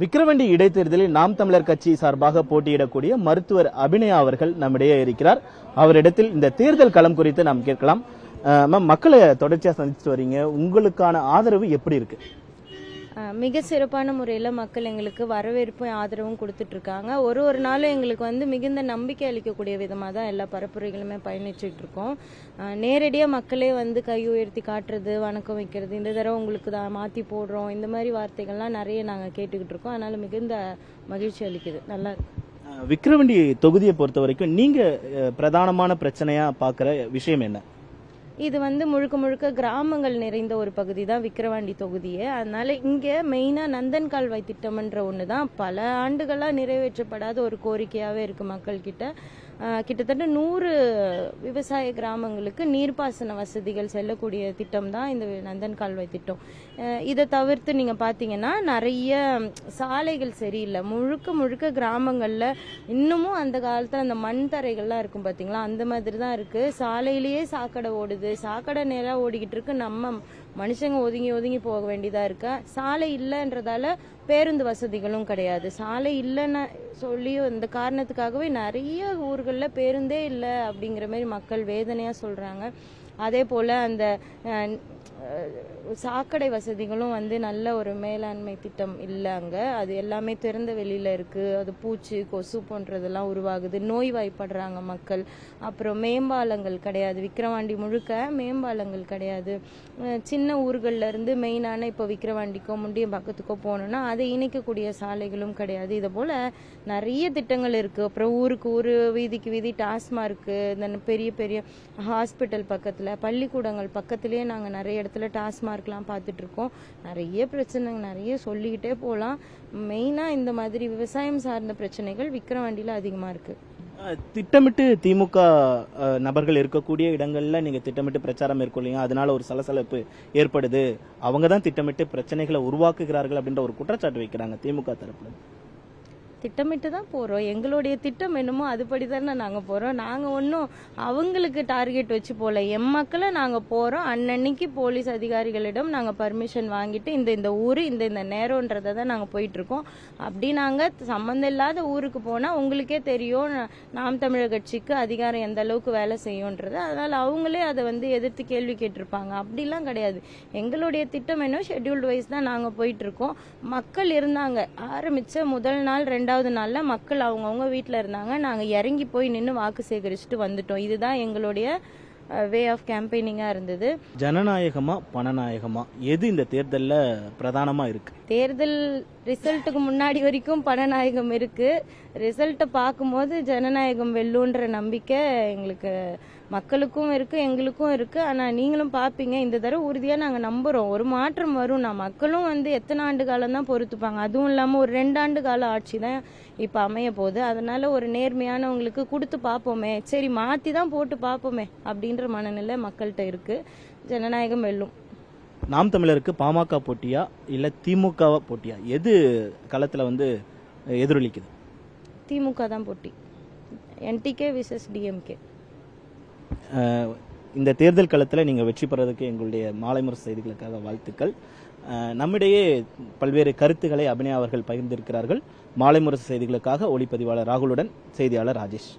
விக்கிரவாண்டி இடைத்தேர்தலில் நாம் தமிழர் கட்சி சார்பாக போட்டியிடக்கூடிய மருத்துவர் அபிநயா அவர்கள் நம்மிடையே இருக்கிறார். அவரிடத்தில் இந்த தேர்தல் களம் குறித்து நாம் கேட்கலாம். மேம், மக்களை தொடர்ச்சியா சந்திச்சுட்டு வரீங்க, உங்களுக்கான ஆதரவு எப்படி இருக்கு? மிக சிறப்பான முறையில் மக்கள் எங்களுக்கு வரவேற்பும் ஆதரவும் கொடுத்துட்டு இருக்காங்க. ஒரு நாளும் எங்களுக்கு மிகுந்த நம்பிக்கை அளிக்கக்கூடிய விதமாக தான் எல்லா பரப்புரைகளுமே பயணிச்சுட்டு இருக்கோம். நேரடியாக மக்களே கை உயர்த்தி காட்டுறது, வணக்கம் வைக்கிறது, இந்த தடவை உங்களுக்கு தான் மாற்றி போடுறோம், இந்த மாதிரி வார்த்தைகள்லாம் நிறைய நாங்கள் கேட்டுக்கிட்டு இருக்கோம். அதனால மிகுந்த மகிழ்ச்சி அளிக்குது. நல்லா இருக்கு. விக்கிரவாண்டி தொகுதியை பொறுத்த வரைக்கும் நீங்க பிரதானமான பிரச்சனையா பார்க்குற விஷயம் என்ன? இது முழுக்க முழுக்க கிராமங்கள் நிறைந்த ஒரு பகுதி தான் விக்கிரவாண்டி தொகுதியே. அதனால இங்கே மெயினாக நந்தன் கால்வாய் திட்டம்ன்ற ஒன்று தான் பல ஆண்டுகளாக நிறைவேற்றப்படாத ஒரு கோரிக்கையாகவே இருக்குது மக்கள்கிட்ட. கிட்டத்தட்ட 100 விவசாய கிராமங்களுக்கு நீர்ப்பாசன வசதிகள் செல்லக்கூடிய திட்டம் தான் இந்த நந்தன் கால்வாய் திட்டம். இதை தவிர்த்து நீங்கள் பார்த்தீங்கன்னா நிறைய சாலைகள் சரியில்லை. முழுக்க முழுக்க கிராமங்களில் இன்னமும் அந்த காலத்தில் அந்த மண் தரைகள்லாம் இருக்கும் பார்த்தீங்களா, அந்த மாதிரி தான் இருக்குது. சாலையிலேயே சாக்கடை ஓடுது, சாக்கடை நேராக ஓடிக்கிட்டு இருக்கு. நம்ம மனுஷங்க ஒதுங்கி ஒதுங்கி போக வேண்டியதாக இருக்கு. சாலை இல்லைன்றதால பேருந்து வசதிகளும் கிடையாது. சாலை இல்லைன்னு சொல்லி இந்த காரணத்துக்காகவே நிறைய ஊர்களில் பேருந்தே இல்லை அப்படிங்கிற மாதிரி மக்கள் வேதனையாக சொல்கிறாங்க. அதே போல் அந்த சாக்கடை வசதிகளும் நல்ல ஒரு மேலாண்மை திட்டம் இல்லை அங்கே. அது எல்லாமே திறந்த வெளியில் இருக்குது. அது பூச்சி கொசு போன்றதெல்லாம் உருவாகுது, நோய்வாய்ப்படுறாங்க மக்கள். அப்புறம் மேம்பாலங்கள் கிடையாது, விக்கிரவாண்டி முழுக்க மேம்பாலங்கள் கிடையாது. சின்ன ஊர்களில் இருந்து மெயினான இப்போ விக்கிரவாண்டிக்கோ முண்டியம் பக்கத்துக்கோ போகணுன்னா அதை இணைக்கக்கூடிய சாலைகளும் கிடையாது. இதை போல் நிறைய திட்டங்கள் இருக்குது. அப்புறம் ஊருக்கு ஊர், வீதிக்கு வீதி டாஸ்மார்க்கு, இந்த பெரிய பெரிய ஹாஸ்பிட்டல் பக்கத்தில், பள்ளிக்கூடங்கள் பக்கத்துலேயே நாங்கள் நிறைய இடத்துல டாஸ்மார்க்லாம் பார்த்துட்டு இருக்கோம். நிறைய பிரச்சனைங்க நிறைய சொல்லிக்கிட்டே போகலாம். மெயினாக இந்த மாதிரி விவசாயம் சார்ந்த பிரச்சனைகள் விக்கிரவாண்டியில் அதிகமாக இருக்குது. திட்டமிட்டு திமுக நபர்கள் இருக்கக்கூடிய இடங்கள்ல நீங்க திட்டமிட்டு பிரச்சாரம் மேற்கொள்ளீங்க, அதனால ஒரு சலசலப்பு ஏற்படுது, அவங்க தான் திட்டமிட்டு பிரச்சனைகளை உருவாக்குகிறார்கள் அப்படின்ற ஒரு குற்றச்சாட்டு வைக்கிறாங்க திமுக தரப்புல. திட்டமிட்டு தான் போகிறோம். எங்களுடைய திட்டம் என்னமோ அதுபடி தானே நாங்கள் போகிறோம். நாங்கள் ஒன்றும் அவங்களுக்கு டார்கெட் வச்சு போகல. மக்களை நாங்கள் போகிறோம். அன்னன்னைக்கு போலீஸ் அதிகாரிகளிடம் நாங்கள் பர்மிஷன் வாங்கிட்டு இந்த ஊர் இந்த நேரன்றதை தான் நாங்கள் போயிட்டுருக்கோம். அப்படி நாங்கள் சம்மந்தம் இல்லாத ஊருக்கு போனால் உங்களுக்கே தெரியும் நாம் தமிழர் கட்சிக்கு அதிகாரம் எந்த அளவுக்கு வேலை செய்யும்ன்றது. அதனால் அவங்களே அதை எதிர்த்து கேள்வி கேட்டிருப்பாங்க. அப்படிலாம் கிடையாது. எங்களுடைய திட்டம் என்ன ஷெட்யூல்டு வைஸ் தான் நாங்கள் போயிட்டுருக்கோம். மக்கள் இருந்தாங்க. ஆரம்பித்த முதல் நாள் 2வது நாள்ல மக்கள் அவங்கவுங்க வீட்டில் இருந்தாங்க. நாங்கள் இறங்கி போய் நின்று வாக்கு சேகரிச்சுட்டு வந்துட்டோம். இதுதான் எங்களுடைய வே ஆஃப் கேம்பெயினிங்காக இருந்தது. ஜனநாயகமா பணநாயகமா எது இந்த தேர்தலில் பிரதானமாக இருக்கு? தேர்தல் ரிசல்ட்டுக்கு முன்னாடி வரைக்கும் பணநாயகம் இருக்கு. ரிசல்ட்டை பார்க்கும்போது ஜனநாயகம் வெல்லுன்ற நம்பிக்கை எங்களுக்கு மக்களுக்கும் இருக்கு, எங்களுக்கும் இருக்கு. ஆனால் நீங்களும் பார்ப்பீங்க, இந்த தடவை உறுதியாக நாங்கள் நம்புகிறோம் ஒரு மாற்றம் வரும். மக்களும் எத்தனை ஆண்டு காலம் தான் பொறுத்துப்பாங்க. அதுவும் இல்லாமல் ஒரு 2 ஆண்டு கால ஆட்சி தான் இப்போ அமைய போகுது. அதனால ஒரு நேர்மையானவங்களுக்கு கொடுத்து பார்ப்போமே, சரி மாற்றி தான் போட்டு பார்ப்போமே அப்படின்ற மனநிலை மக்கள்கிட்ட இருக்கு. ஜனநாயகம் வெல்லும். நாம் தமிழருக்கு பாமக போட்டியா இல்லை திமுக போட்டியா, எது களத்தில் எதிரொலிக்குது? திமுக தான் போட்டி. என்டிகே விசஸ் டிஎம்கே. இந்த தேர்தல் களத்தில் நீங்கள் வெற்றி பெறதுக்கு எங்களுடைய மாலை முரசு செய்திகளுக்காக வாழ்த்துக்கள். நம்மிடையே பல்வேறு கருத்துக்களை அபிநயா அவர்கள் பகிர்ந்திருக்கிறார்கள். மாலை முரசு செய்திகளுக்காக ஒளிப்பதிவாளர் ராகுலுடன் செய்தியாளர் ராஜேஷ்.